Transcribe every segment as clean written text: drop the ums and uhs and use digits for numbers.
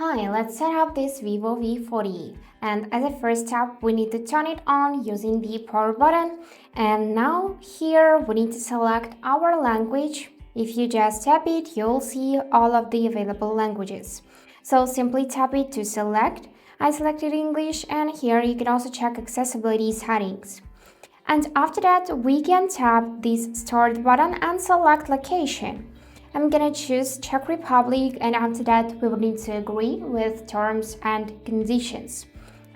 Hi, let's set up this Vivo V40, and as a first step we need to turn it on using the power button. And now here we need to select our language. If you just tap it, you'll see all of the available languages. So simply tap it to select. I selected English, and here you can also check accessibility settings. And after that we can tap this start button and select location. I'm gonna choose Czech Republic, and after that we will need to agree with terms and conditions.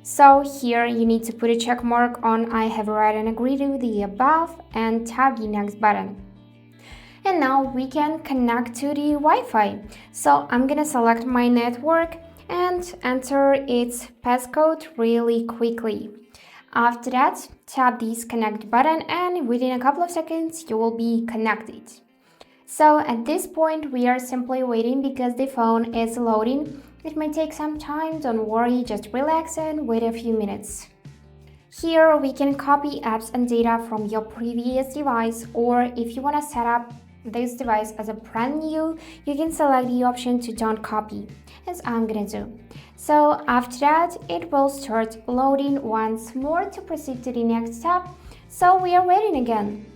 So here you need to put a check mark on I have read and agreed to the above and tap the next button. And now we can connect to the Wi-Fi. So I'm gonna select my network and enter its passcode really quickly. After that, tap this connect button, and within a couple of seconds you will be connected. So at this point we are simply waiting because the phone is loading. It may take some time, don't worry, just relax and wait a few minutes. Here we can copy apps and data from your previous device, or if you want to set up this device as a brand new, you can select the option to don't copy, as I'm gonna do. So after that it will start loading once more to proceed to the next step. So we are waiting again.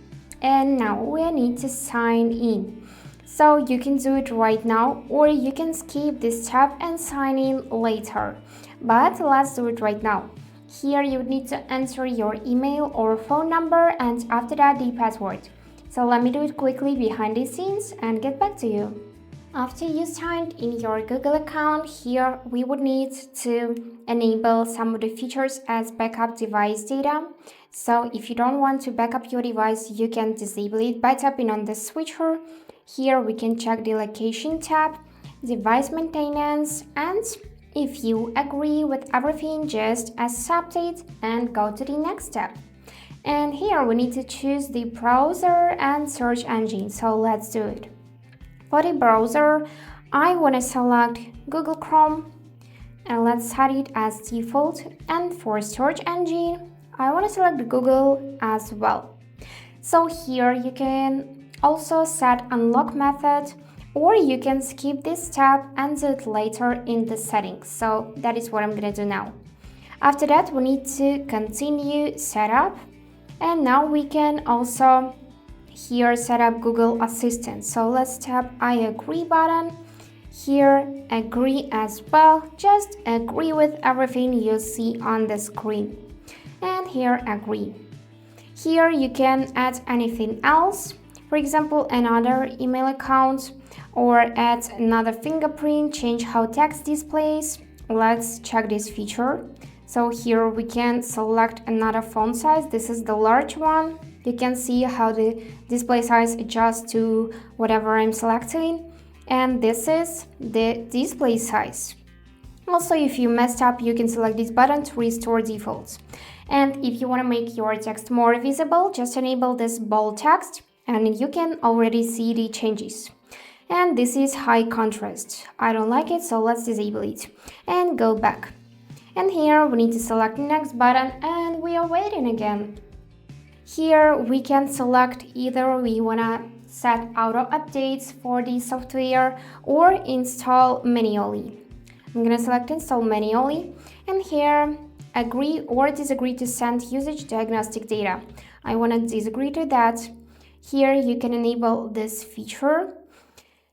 And now we need to sign in. So you can do it right now, or you can skip this step and sign in later. But let's do it right now. Here you need to enter your email or phone number, and after that the password. So let me do it quickly behind the scenes and get back to you. After you signed in your Google account, here we would need to enable some of the features as backup device data. So if you don't want to back up your device, you can disable it by tapping on the switcher. Here we can check the location tab, device maintenance, and if you agree with everything, just accept it and go to the next step. And here we need to choose the browser and search engine, so let's do it. For the browser, I want to select Google Chrome, and let's set it as default. And for search engine, I want to select Google as well. So here you can also set unlock method, or you can skip this step and do it later in the settings. So that is what I'm gonna do now. After that, we need to continue setup, and now we can also here set up Google Assistant. So let's tap I agree button. Here agree as well. Just agree with everything you see on the screen. And here agree. Here you can add anything else. For example, another email account, or add another fingerprint, change how text displays. Let's check this feature. So here we can select another font size. This is the large one. You can see how the display size adjusts to whatever I'm selecting. And this is the display size. Also, if you messed up, you can select this button to restore defaults. And if you want to make your text more visible, just enable this bold text and you can already see the changes. And this is high contrast. I don't like it, so let's disable it and go back. And here we need to select next button, and we are waiting again. Here we can select either we wanna set auto updates for the software or install manually. I'm gonna select install manually, and here agree or disagree to send usage diagnostic data. I wanna disagree to that. Here you can enable this feature.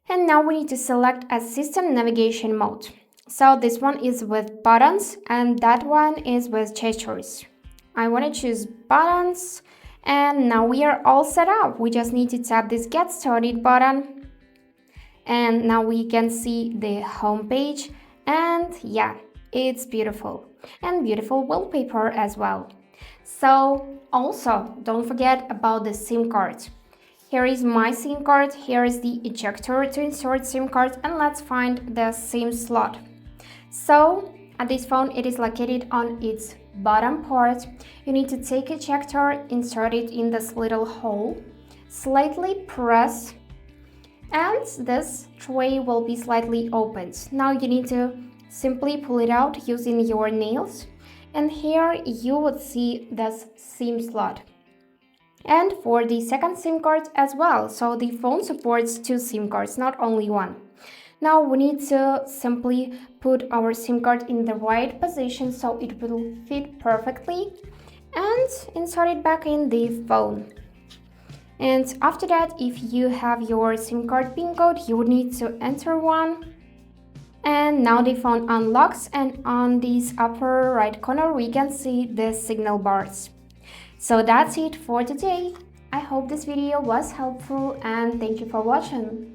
And now we need to select a system navigation mode. So this one is with buttons and that one is with gestures. I want to choose buttons, and now we are all set up. We just need to tap this get started button, and now we can see the home page, and yeah, it's beautiful, and beautiful wallpaper as well. So also don't forget about the SIM card. Here is my SIM card, here is the ejector to insert SIM card, and let's find the SIM slot. So at this phone, it is located on its bottom part. You need to take ejector, insert it in this little hole, slightly press, and this tray will be slightly opened. Now you need to simply pull it out using your nails, and here you would see this SIM slot. And for the second SIM card as well, so the phone supports two SIM cards, not only one. Now we need to simply put our SIM card in the right position so it will fit perfectly and insert it back in the phone. And after that, if you have your SIM card PIN code, you would need to enter one. And now the phone unlocks, and on this upper right corner we can see the signal bars. So that's it for today. I hope this video was helpful and thank you for watching.